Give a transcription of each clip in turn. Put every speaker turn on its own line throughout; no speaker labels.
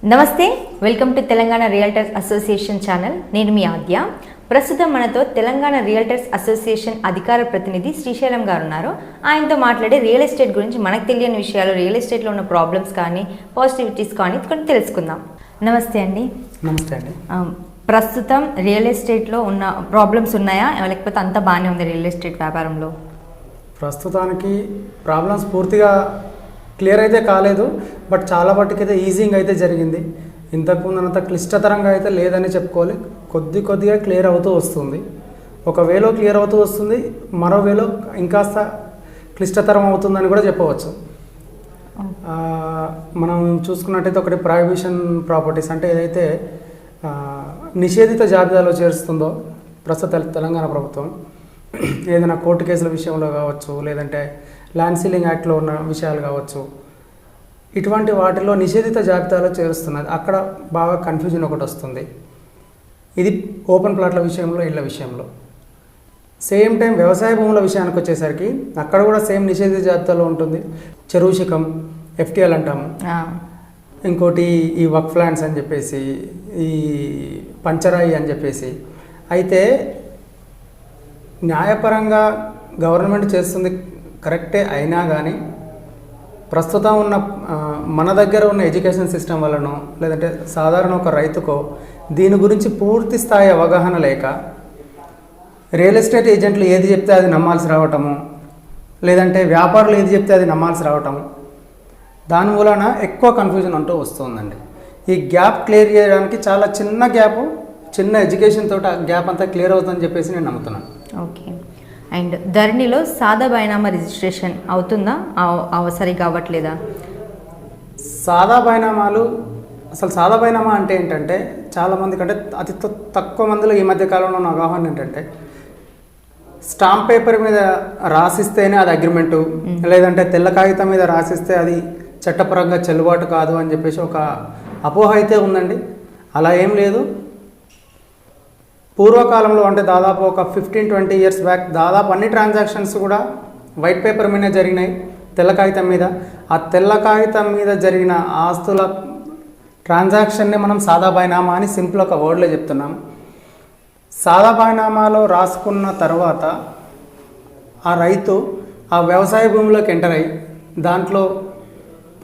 నమస్తే, welcome to Telangana realtors association channel. నేను మీ ఆద్య. ప్రస్తుతం మనతో తెలంగాణ రియల్టర్స్ అసోసియేషన్ అధికార ప్రతినిధి శ్రీశైలం గారు ఉన్నారు. ఆయనతో మాట్లాడే రియల్ ఎస్టేట్ గురించి మనకు తెలియని విషయాలు, రియల్ ఎస్టేట్లో ఉన్న ప్రాబ్లమ్స్ కానీ పాజిటివిటీస్ కానీ కొన్ని తెలుసుకుందాం. నమస్తే అండి.
నమస్తే అండి.
ప్రస్తుతం రియల్ ఎస్టేట్లో ఉన్న ప్రాబ్లమ్స్ ఉన్నాయా, లేకపోతే అంత బాగానే ఉంది రియల్ ఎస్టేట్ వ్యాపారంలో?
ప్రస్తుతానికి ప్రాబ్లమ్స్ పూర్తిగా క్లియర్ అయితే కాలేదు, బట్ చాలా మట్టుకైతే ఈజీగా అయితే జరిగింది. ఇంతకుముందు అంత క్లిష్టతరంగా అయితే లేదని చెప్పుకోవాలి. కొద్దిగా క్లియర్ అవుతూ వస్తుంది. ఒక వేలో క్లియర్ అవుతూ వస్తుంది, మరో వేలో ఇంకాస్త క్లిష్టతరం అవుతుందని కూడా చెప్పవచ్చు. మనం చూసుకున్నట్టయితే ఒకటి ప్రాహిబిషన్ ప్రాపర్టీస్, అంటే ఏదైతే నిషేధిత జాబితాలో చేరుస్తుందో ప్రస్తుత తెలంగాణ ప్రభుత్వం, ఏదైనా కోర్టు కేసుల విషయంలో కావచ్చు, లేదంటే ల్యాండ్ సీలింగ్ యాక్ట్లో ఉన్న విషయాలు కావచ్చు, ఇటువంటి వాటిలో నిషేధిత జాబితాలో చేరుస్తున్నది. అక్కడ బాగా కన్ఫ్యూజన్ ఒకటి వస్తుంది. ఇది ఓపెన్ ప్లాట్ల విషయంలో, ఇళ్ళ విషయంలో. సేమ్ టైం వ్యవసాయ భూముల విషయానికి వచ్చేసరికి అక్కడ కూడా సేమ్ నిషేధిత జాబితాలో ఉంటుంది. చెరువు శిఖం, ఎఫ్టీఎల్ అంటాము, ఇంకోటి ఈ వక్ఫ్ ల్యాండ్స్ అని చెప్పేసి, ఈ పంచరాయి అని చెప్పేసి. అయితే న్యాయపరంగా గవర్నమెంట్ చేస్తుంది కరెక్టే అయినా కానీ ప్రస్తుతం ఉన్న మన దగ్గర ఉన్న ఎడ్యుకేషన్ సిస్టమ్ వలనో, లేదంటే సాధారణ ఒక రైతుకో దీని గురించి పూర్తి స్థాయి అవగాహన లేక రియల్ ఎస్టేట్ ఏజెంట్లు ఏది చెప్తే అది నమ్మాల్సి రావటము, లేదంటే వ్యాపారులు ఏది చెప్తే అది నమ్మాల్సి రావటము, దాని మూలన ఎక్కువ కన్ఫ్యూజన్ అంటూ వస్తుందండి. ఈ గ్యాప్ క్లియర్ చేయడానికి చాలా చిన్న గ్యాప్, చిన్న ఎడ్యుకేషన్ తోటి ఆ గ్యాప్ అంతా క్లియర్ అవుతుందని చెప్పేసి నేను నమ్ముతున్నాను.
ఓకే. అండ్ ధరణిలో సాదా బైనామా రిజిస్ట్రేషన్ అవుతుందా, సరిగా అవ్వట్లేదా?
సాదా బైనామాలు, అసలు సాదా బైనామా అంటే ఏంటంటే చాలామంది కంటే అతి తక్కువ మందిలో ఈ మధ్య కాలంలో ఉన్న అవగాహన ఏంటంటే స్టాంప్ పేపర్ మీద రాసిస్తేనే అది అగ్రిమెంటు, లేదంటే తెల్ల కాగితం మీద రాసిస్తే అది చట్టపరంగా చెల్లుబాటు కాదు అని చెప్పేసి ఒక అపోహ అయితే ఉందండి. అలా ఏం లేదు. పూర్వకాలంలో అంటే దాదాపు ఒక 15-20 ఇయర్స్ బ్యాక్ దాదాపు అన్ని ట్రాన్సాక్షన్స్ కూడా వైట్ పేపర్ మీద జరిగినాయి, తెల్ల కాగితం మీద. ఆ తెల్ల కాగితం మీద జరిగిన ఆస్తుల ట్రాన్సాక్షన్ని మనం సాదా బైనామా అని సింపుల్ ఒక వర్డ్లో చెప్తున్నాము. సాదా బైనామాలో రాసుకున్న తర్వాత ఆ రైతు ఆ వ్యవసాయ భూమిలోకి ఎంటర్ అయ్యి దాంట్లో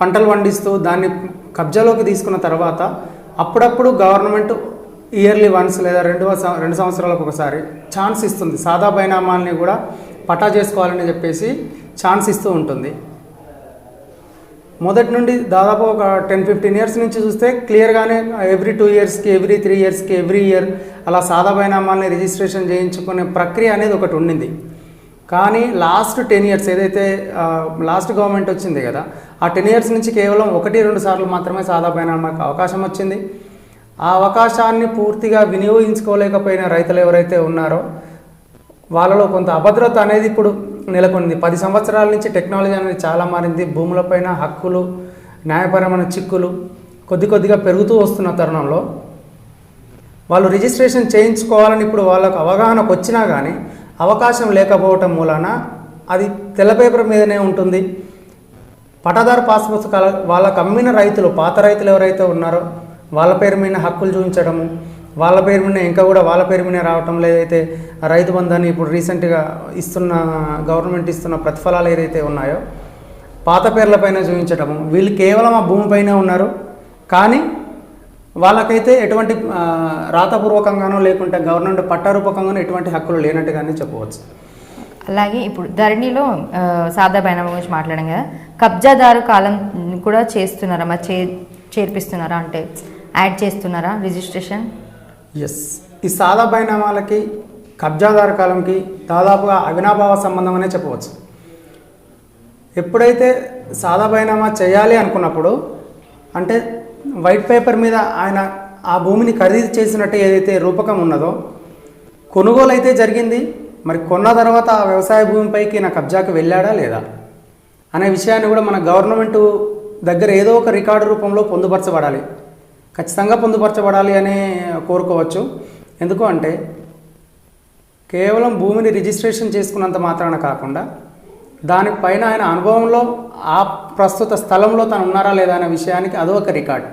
పంటలు పండిస్తూ దాన్ని కబ్జాలోకి తీసుకున్న తర్వాత అప్పుడప్పుడు గవర్నమెంట్ ఇయర్లీ వన్స్ లేదా 2 సంవత్సరాలకు ఒకసారి ఛాన్స్ ఇస్తుంది. సాదా బైనామాల్ని కూడా పటా చేసుకోవాలని చెప్పేసి ఛాన్స్ ఇస్తూ ఉంటుంది. మొదటి నుండి దాదాపు ఒక 10-15 ఇయర్స్ నుంచి చూస్తే క్లియర్గానే ఎవ్రీ 2 ఇయర్స్కి, ఎవ్రీ 3 ఇయర్స్కి, ఎవ్రీ ఇయర్ అలా సాదా బైనామాల్ని రిజిస్ట్రేషన్ చేయించుకునే ప్రక్రియ అనేది ఒకటి ఉండింది. కానీ లాస్ట్ 10 ఇయర్స్ ఏదైతే లాస్ట్ గవర్నమెంట్ వచ్చింది కదా, ఆ 10 ఇయర్స్ నుంచి కేవలం 1-2 సార్లు మాత్రమే సాదా బైనామాకి అవకాశం వచ్చింది. ఆ అవకాశాన్ని పూర్తిగా వినియోగించుకోలేకపోయిన రైతులు ఎవరైతే ఉన్నారో వాళ్ళలో కొంత అభద్రత అనేది ఇప్పుడు నెలకొంది. 10 సంవత్సరాల నుంచి టెక్నాలజీ అనేది చాలా మారింది. భూములపైన హక్కులు, న్యాయపరమైన చిక్కులు కొద్దిగా పెరుగుతూ వస్తున్న తరుణంలో వాళ్ళు రిజిస్ట్రేషన్ చేయించుకోవాలని ఇప్పుడు వాళ్ళకు అవగాహనకు వచ్చినా కానీ అవకాశం లేకపోవటం మూలాన అది తెల్ల పేపర్ మీదనే ఉంటుంది. పటాదారు పాస్ పుస్తకాలు వాళ్ళకు అమ్మిన రైతులు, పాత రైతులు ఎవరైతే ఉన్నారో వాళ్ళ పేరు మీద హక్కులు చూపించడము, వాళ్ళ పేరు మీద ఇంకా కూడా వాళ్ళ పేరు మీద రావటం, లేదైతే రైతు బంధాన్ని ఇప్పుడు రీసెంట్గా గవర్నమెంట్ ఇస్తున్న ప్రతిఫలాలు ఏదైతే ఉన్నాయో పాత పేర్లపైన చూపించడము. వీళ్ళు కేవలం ఆ భూమిపైనే ఉన్నారు, కానీ వాళ్ళకైతే ఎటువంటి రాతపూర్వకంగానో లేకుంటే గవర్నమెంట్ పట్టారూపకంగానో ఎటువంటి హక్కులు లేనట్టుగానే చెప్పవచ్చు.
అలాగే ఇప్పుడు ధరణిలో సాదా బైనామా గురించి మాట్లాడాం కదా, కబ్జాదారు కాలం కూడా చేస్తున్నారా, మరి చేర్పిస్తున్నారా, అంటే యాడ్ చేస్తున్నారా రిజిస్ట్రేషన్?
ఎస్, ఈ సాదా బైనామాలకి కబ్జాదారు కాలంకి దాదాపుగా అవినాభావ సంబంధం అనే చెప్పవచ్చు. ఎప్పుడైతే సాదా బైనామా చేయాలి అనుకున్నప్పుడు, అంటే వైట్ పేపర్ మీద ఆయన ఆ భూమిని ఖరీదు చేసినట్టు ఏదైతే రూపకం ఉన్నదో కొనుగోలు అయితే జరిగింది, మరి కొన్న తర్వాత ఆ వ్యవసాయ భూమిపైకి నా కబ్జాకి వెళ్ళాడా లేదా అనే విషయాన్ని కూడా మన గవర్నమెంట్ దగ్గర ఏదో ఒక రికార్డు రూపంలో పొందుపరచబడాలి. ఖచ్చితంగా పొందుపరచబడాలి అనే కోరుకోవచ్చు. ఎందుకు అంటే కేవలం భూమిని రిజిస్ట్రేషన్ చేసుకున్నంత మాత్రాన కాకుండా దానిపైన ఆయన అనుభవంలో ఆ ప్రస్తుత స్థలంలో తను ఉన్నారా లేదా అనే విషయానికి అదొక రికార్డ్.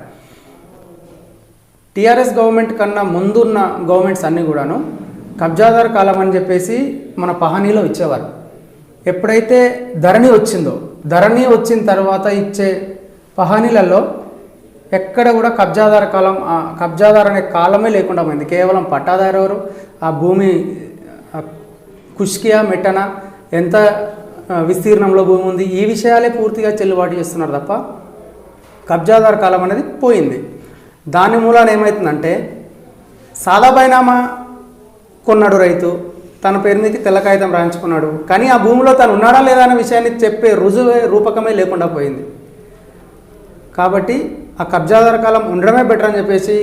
టీఆర్ఎస్ గవర్నమెంట్ కన్నా ముందున్న గవర్నమెంట్స్ అన్నీ కూడాను కబ్జాదారు కాలం అని చెప్పేసి మన పహానీలో ఇచ్చేవారు. ఎప్పుడైతే ధరణి వచ్చిందో, ధరణి వచ్చిన తర్వాత ఇచ్చే పహానీలలో ఎక్కడ కూడా కబ్జాదారు కాలం, కబ్జాదారు అనే కాలమే లేకుండా పోయింది. కేవలం పట్టాదారు ఎవరు, ఆ భూమి కుష్కియా మెట్టనా, ఎంత విస్తీర్ణంలో భూమి ఉంది, ఈ విషయాలే పూర్తిగా చెల్లుబాటు చేస్తున్నారు తప్ప కబ్జాదారు కాలం అనేది పోయింది. దాని మూలాన ఏమవుతుందంటే సాదా బైనామా కొన్నాడు రైతు, తన పేరు మీదకి తెల్ల కాగితం రాయించుకున్నాడు, కానీ ఆ భూమిలో తను ఉన్నాడా లేదా అనే విషయాన్ని చెప్పే రుజువే రూపకమే లేకుండా పోయింది. కాబట్టి ఆ కబ్జాదారు కాలం ఉండడమే బెటర్ అని చెప్పేసి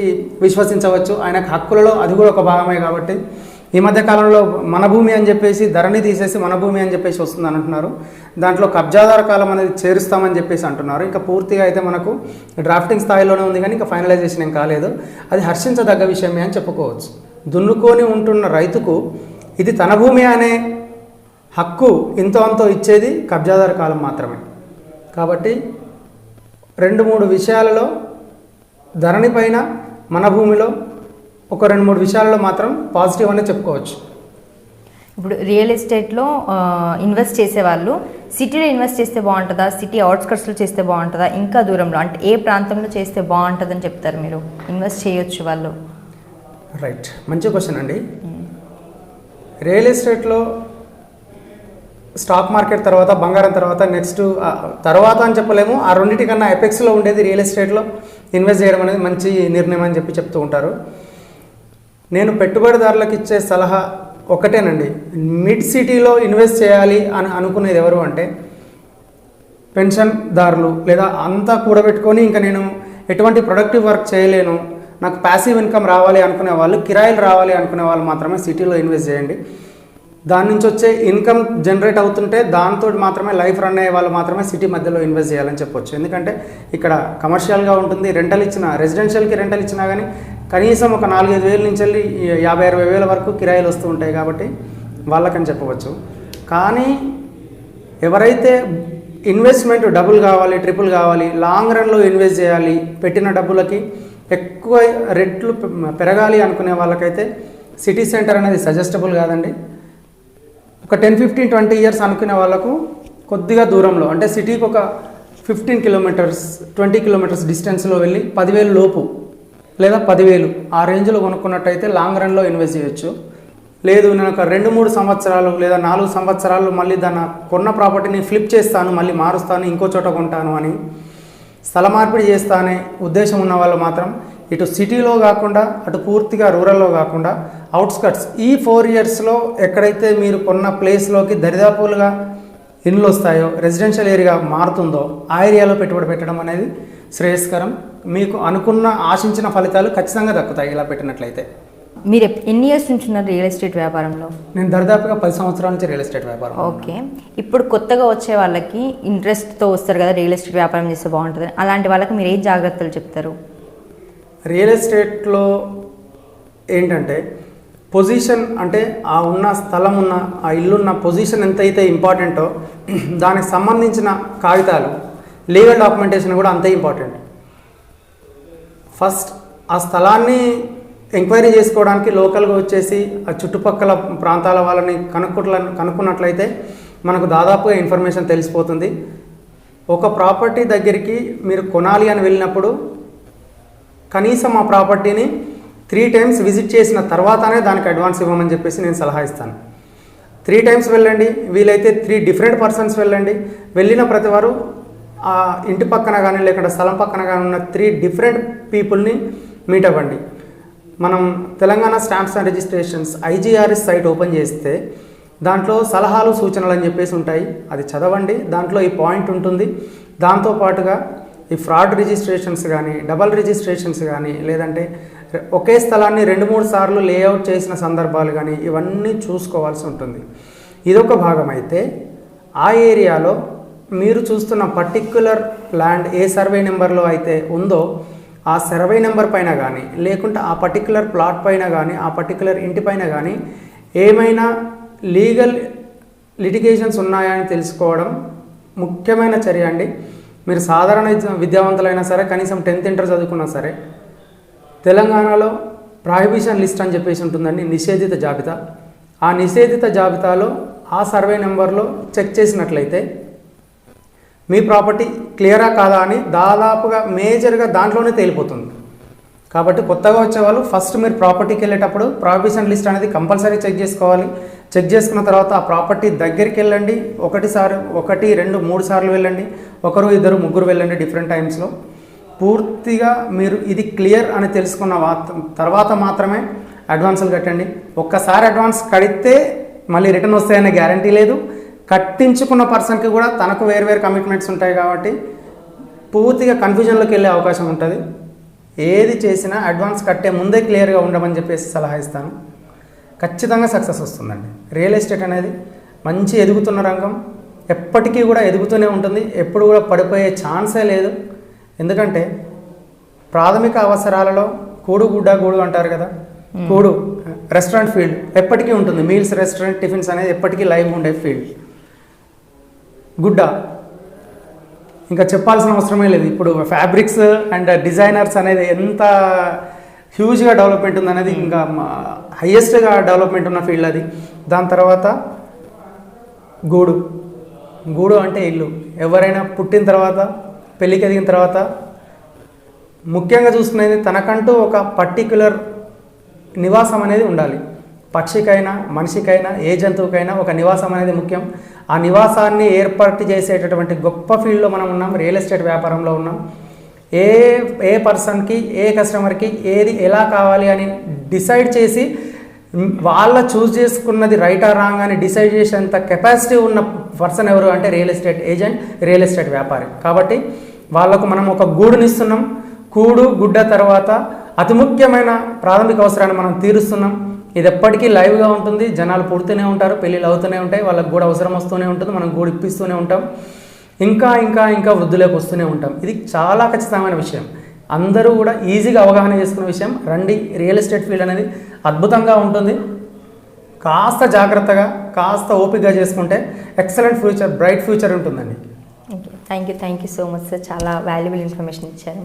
విశ్వసించవచ్చు. ఆయనకు హక్కులలో అది కూడా ఒక భాగమే. కాబట్టి ఈ మధ్య కాలంలో మన భూమి అని చెప్పేసి ధరణి తీసేసి మన భూమి అని చెప్పేసి వస్తుందని అంటున్నారు. దాంట్లో కబ్జాదారు కాలం అనేది చేరుస్తామని చెప్పేసి అంటున్నారు. ఇంకా పూర్తిగా అయితే మనకు డ్రాఫ్టింగ్ స్థాయిలోనే ఉంది, కానీ ఇంకా ఫైనలైజేషన్ ఏం కాలేదు. అది హర్షించదగ్గ విషయమే అని చెప్పుకోవచ్చు. దున్నుకొని ఉంటున్న రైతుకు ఇది తన భూమి అనే హక్కు ఇంతో అంతో ఇచ్చేది కబ్జాదారు కాలం మాత్రమే. కాబట్టి 2-3 విషయాలలో ధరణి పైన మన భూమిలో ఒక 2-3 విషయాలలో మాత్రం పాజిటివ్ అనే చెప్పుకోవచ్చు.
ఇప్పుడు రియల్ ఎస్టేట్లో ఇన్వెస్ట్ చేసేవాళ్ళు సిటీలో ఇన్వెస్ట్ చేస్తే బాగుంటుందా, సిటీ అవుట్స్కట్స్లో చేస్తే బాగుంటుందా, ఇంకా దూరంలో అంటే ఏ ప్రాంతంలో చేస్తే బాగుంటుందని చెప్తారు మీరు? ఇన్వెస్ట్ చేయొచ్చు వాళ్ళు.
రైట్, మంచి క్వశ్చన్ అండి. రియల్ ఎస్టేట్లో స్టాక్ మార్కెట్ తర్వాత బంగారం తర్వాత నెక్స్ట్ తర్వాత అని చెప్పలేము, ఆ రెండింటికన్నా ఎపెక్స్లో ఉండేది రియల్ ఎస్టేట్లో ఇన్వెస్ట్ చేయడం అనేది మంచి నిర్ణయం అని చెప్తూ ఉంటారు. నేను పెట్టుబడిదారులకు ఇచ్చే సలహా ఒకటేనండి. మిడ్ సిటీలో ఇన్వెస్ట్ చేయాలి అని అనుకునేది ఎవరు అంటే పెన్షన్దారులు, లేదా అంతా కూడబెట్టుకొని ఇంకా నేను ఎటువంటి ప్రొడక్టివ్ వర్క్ చేయలేను, నాకు ప్యాసివ్ ఇన్కమ్ రావాలి అనుకునే వాళ్ళు, కిరాయిలు రావాలి అనుకునే వాళ్ళు మాత్రమే సిటీలో ఇన్వెస్ట్ చేయండి. దాని నుంచి వచ్చే ఇన్కమ్ జనరేట్ అవుతుంటే దాంతో మాత్రమే లైఫ్ రన్ అయ్యే వాళ్ళు మాత్రమే సిటీ మధ్యలో ఇన్వెస్ట్ చేయాలని చెప్పొచ్చు. ఎందుకంటే ఇక్కడ కమర్షియల్గా ఉంటుంది, రెంటల్ ఇచ్చినా, రెసిడెన్షియల్కి రెంటల్ ఇచ్చినా కానీ కనీసం ఒక 4-5 వేల నుంచి వెళ్ళి 50-60 వేల వరకు కిరాయిలు వస్తూ ఉంటాయి. కాబట్టి వాళ్ళకని చెప్పవచ్చు. కానీ ఎవరైతే ఇన్వెస్ట్మెంట్ డబుల్ కావాలి, ట్రిపుల్ కావాలి, లాంగ్ రన్లో ఇన్వెస్ట్ చేయాలి, పెట్టిన డబ్బులకి ఎక్కువ రెట్లు పెరగాలి అనుకునే వాళ్ళకైతే సిటీ సెంటర్ అనేది సజెస్టబుల్ కాదండి. ఒక 10-15-20 ఇయర్స్ అనుకునే వాళ్ళకు కొద్దిగా దూరంలో అంటే సిటీకి ఒక 15 కిలోమీటర్స్ 20 కిలోమీటర్స్ డిస్టెన్స్లో వెళ్ళి 10,000 లోపు లేదా 10,000 ఆ రేంజ్లో కొనుక్కున్నట్టయితే లాంగ్ రన్లో ఇన్వెస్ట్ చేయొచ్చు. లేదు నేను ఒక 2-3 సంవత్సరాలు లేదా 4 సంవత్సరాలు మళ్ళీ దాన్ని కొన్న ప్రాపర్టీని ఫ్లిప్ చేస్తాను, మళ్ళీ మారుస్తాను, ఇంకో చోట కొంటాను అని స్థల మార్పిడి చేస్తానే ఉద్దేశం ఉన్న వాళ్ళు మాత్రం ఇటు సిటీలో కాకుండా అటు పూర్తిగా రూరల్లో కాకుండా అవుట్స్కట్స్ ఈ 4 ఇయర్స్లో ఎక్కడైతే మీరు కొన్న ప్లేస్లోకి దరిదాపులుగా ఇండ్లు వస్తాయో, రెసిడెన్షియల్ ఏరియా మారుతుందో ఆ ఏరియాలో పెట్టుబడి పెట్టడం అనేది శ్రేయస్కరం. మీకు అనుకున్న ఆశించిన ఫలితాలు ఖచ్చితంగా దక్కుతాయి ఇలా పెట్టినట్లయితే.
మీరు ఎన్ని ఇయర్స్ నుంచి ఉన్నారు రియల్ ఎస్టేట్ వ్యాపారంలో?
నేను దరిదాపుగా 10 సంవత్సరాల నుంచి రియల్ ఎస్టేట్ వ్యాపారం.
ఓకే, ఇప్పుడు కొత్తగా వచ్చే వాళ్ళకి ఇంట్రెస్ట్తో వస్తారు కదా, రియల్ ఎస్టేట్ వ్యాపారం చేస్తే బాగుంటుంది, అలాంటి వాళ్ళకి మీరు ఏ జాగ్రత్తలు చెప్తారు?
రియల్ ఎస్టేట్లో ఏంటంటే పొజిషన్, అంటే ఆ ఉన్న స్థలం ఉన్న ఆ ఇల్లున్న పొజిషన్ ఎంతైతే ఇంపార్టెంటో దానికి సంబంధించిన కాగితాలు, లీగల్ డాక్యుమెంటేషన్ కూడా అంతే ఇంపార్టెంట్. ఫస్ట్ ఆ స్థలాన్ని ఎంక్వైరీ చేసుకోవడానికి లోకల్గా వచ్చేసి ఆ చుట్టుపక్కల ప్రాంతాల వాళ్ళని కనుక్కున్నట్లయితే మనకు దాదాపుగా ఇన్ఫర్మేషన్ తెలిసిపోతుంది. ఒక ప్రాపర్టీ దగ్గరికి మీరు కొనాలి అని వెళ్ళినప్పుడు కనీసం ఆ ప్రాపర్టీని 3 times విజిట్ చేసిన తర్వాతనే దానికి అడ్వాన్స్ ఇవ్వమని చెప్పేసి నేను సలహా ఇస్తాను. 3 times వెళ్ళండి, వీలైతే 3 different persons వెళ్ళండి. వెళ్ళిన ప్రతి వారు ఆ ఇంటి పక్కన కానీ లేకుండా స్థలం పక్కన కానీ ఉన్న 3 different పీపుల్ని మీట్ అవ్వండి. మనం Telangana stamps and registrations IGRS site open చేస్తే దాంట్లో సలహాలు సూచనలు అని చెప్పేసి ఉంటాయి, అది చదవండి. దాంట్లో ఈ పాయింట్ ఉంటుంది. దాంతోపాటుగా ఈ ఫ్రాడ్ రిజిస్ట్రేషన్స్ కానీ, డబల్ రిజిస్ట్రేషన్స్ కానీ, లేదంటే ఒకే స్థలాన్ని 2-3 సార్లు లేఅవుట్ చేసిన సందర్భాలు కానీ ఇవన్నీ చూసుకోవాల్సి ఉంటుంది. ఇదొక భాగం అయితే ఆ ఏరియాలో మీరు చూస్తున్న పర్టిక్యులర్ ల్యాండ్ ఏ సర్వే నెంబర్లో అయితే ఉందో ఆ సర్వే నెంబర్ పైన కానీ, లేకుంటే ఆ పర్టిక్యులర్ ప్లాట్ పైన కానీ, ఆ పర్టిక్యులర్ ఇంటి పైన కానీ ఏమైనా లీగల్ లిటిగేషన్స్ ఉన్నాయని తెలుసుకోవడం ముఖ్యమైన చర్య అండి. మీరు సాధారణ విద్యావంతులైనా సరే, కనీసం 10th ఇంటర్ చదువుకున్నా సరే తెలంగాణలో ప్రాహిబిషన్ లిస్ట్ అని చెప్పేసి ఉంటుందండి, నిషేధిత జాబితా. ఆ నిషేధిత జాబితాలో ఆ సర్వే నెంబర్లో చెక్ చేసినట్లయితే మీ ప్రాపర్టీ క్లియరా కాదా అని దాదాపుగా మేజర్గా దాంట్లోనే తేలిపోతుంది. కాబట్టి కొత్తగా వచ్చేవాళ్ళు ఫస్ట్ మీరు ప్రాపర్టీకి వెళ్ళేటప్పుడు ప్రాహిబిషన్ లిస్ట్ అనేది కంపల్సరీ చెక్ చేసుకోవాలి. చెక్ చేసుకున్న తర్వాత ఆ ప్రాపర్టీ దగ్గరికి వెళ్ళండి. 1, 2, 3 సార్లు వెళ్ళండి, 1, 2, 3 వెళ్ళండి డిఫరెంట్ టైమ్స్లో. పూర్తిగా మీరు ఇది క్లియర్ అని తెలుసుకున్న తర్వాత మాత్రమే అడ్వాన్సులు కట్టండి. ఒక్కసారి అడ్వాన్స్ కడితే మళ్ళీ రిటర్న్ వస్తాయనే గ్యారంటీ లేదు. కట్టించుకున్న పర్సన్కి కూడా తనకు వేరు కమిట్మెంట్స్ ఉంటాయి కాబట్టి పూర్తిగా కన్ఫ్యూజన్లోకి వెళ్ళే అవకాశం ఉంటుంది. ఏది చేసినా అడ్వాన్స్ కట్టే ముందే క్లియర్గా ఉండమని చెప్పేసి సలహా ఇస్తాను. ఖచ్చితంగా సక్సెస్ వస్తుందండి. రియల్ ఎస్టేట్ అనేది మంచి ఎదుగుతున్న రంగం, ఎప్పటికీ కూడా ఎదుగుతూనే ఉంటుంది, ఎప్పుడు కూడా పడిపోయే ఛాన్సే లేదు. ఎందుకంటే ప్రాథమిక అవసరాలలో కూడు గుడ్డ గూడు అంటారు కదా, కూడు రెస్టారెంట్ ఫీల్డ్ ఎప్పటికీ ఉంటుంది. మీల్స్, రెస్టారెంట్, టిఫిన్స్ అనేది ఎప్పటికీ లైవ్ ఉండే ఫీల్డ్. గుడ్డ ఇంకా చెప్పాల్సిన అవసరమే లేదు. ఇప్పుడు ఫ్యాబ్రిక్స్ అండ్ డిజైనర్స్ అనేది ఎంత హ్యూజ్గా డెవలప్మెంట్ ఉంది అనేది ఇంకా హయ్యెస్ట్గా డెవలప్మెంట్ ఉన్న ఫీల్డ్ అది. దాని తర్వాత గూడు అంటే ఇల్లు. ఎవరైనా పుట్టిన తర్వాత, పెళ్ళికి ఎదిగిన తర్వాత ముఖ్యంగా చూసుకునేది తనకంటూ ఒక పర్టిక్యులర్ నివాసం అనేది ఉండాలి. పక్షికైనా, మనిషికైనా, ఏ జంతువుకైనా ఒక నివాసం అనేది ముఖ్యం. ఆ నివాసాన్ని ఏర్పాటు చేసేటటువంటి గొప్ప ఫీల్డ్లో మనం ఉన్నాం, రియల్ ఎస్టేట్ వ్యాపారంలో ఉన్నాం. ఏ పర్సన్కి, ఏ కస్టమర్కి ఏది ఎలా కావాలి అని డిసైడ్ చేసి వాళ్ళ చూస్ చేసుకున్నది రైట్ ఆర్ రాంగ్ అని డిసైడ్ చేసేంత కెపాసిటీ ఉన్న పర్సన్ ఎవరు అంటే real estate agent, real estate వ్యాపారి. కాబట్టి వాళ్ళకు మనం ఒక గూడునిస్తున్నాం. కూడు గుడ్డ తర్వాత అతి ముఖ్యమైన ప్రాథమిక అవసరాన్ని మనం తీరుస్తున్నాం. ఇది ఎప్పటికీ లైవ్గా ఉంటుంది, జనాలు పుడుతూనే ఉంటారు, పెళ్ళిళ్ళు అవుతూనే ఉంటాయి, వాళ్ళకి కూడా అవసరం వస్తూనే ఉంటుంది, మనం గూడు ఇప్పిస్తూనే ఉంటాం, ఇంకా వృద్ధులకు వస్తూనే ఉంటాం. ఇది చాలా ఖచ్చితమైన విషయం, అందరూ కూడా ఈజీగా అవగాహన చేసుకునే విషయం. రండి, రియల్ ఎస్టేట్ ఫీల్డ్ అనేది అద్భుతంగా ఉంటుంది. కాస్త జాగ్రత్తగా, కాస్త ఓపికగా చేసుకుంటే ఎక్సలెంట్ ఫ్యూచర్, బ్రైట్ ఫ్యూచర్ ఉంటుందండి.
Thank you so much sir, చాలా వాల్యుబుల్ ఇన్ఫర్మేషన్ ఇచ్చారు.